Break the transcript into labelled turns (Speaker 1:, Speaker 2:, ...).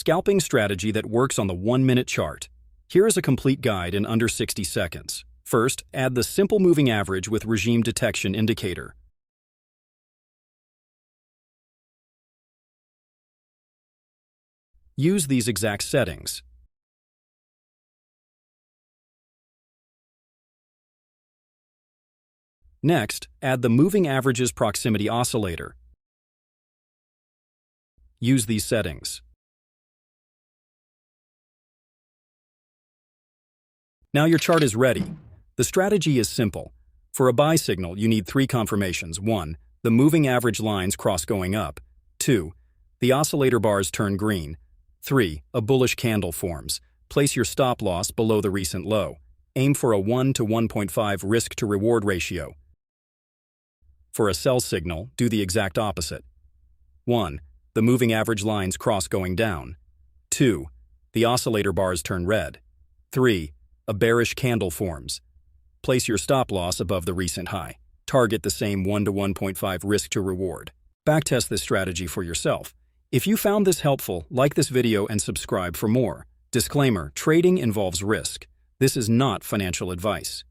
Speaker 1: scalping strategy that works on the 1-minute chart. Here is a complete guide in under 60 seconds. First, add the simple moving average with regime detection indicator. Use these exact settings. Next, add the moving averages proximity oscillator. Use these settings. Now your chart is ready. The strategy is simple. For a buy signal, you need 3 confirmations. 1. The moving average lines cross going up. 2. The oscillator bars turn green. 3. A bullish candle forms. Place your stop loss below the recent low. Aim for a 1 to 1.5 risk-to-reward ratio. For a sell signal, do the exact opposite. 1. The moving average lines cross going down. 2. The oscillator bars turn red. 3. A bearish candle forms. Place your stop loss above the recent high. Target the same 1 to 1.5 risk to reward. Backtest this strategy for yourself. If you found this helpful, like this video and subscribe for more. Disclaimer: trading involves risk. This is not financial advice.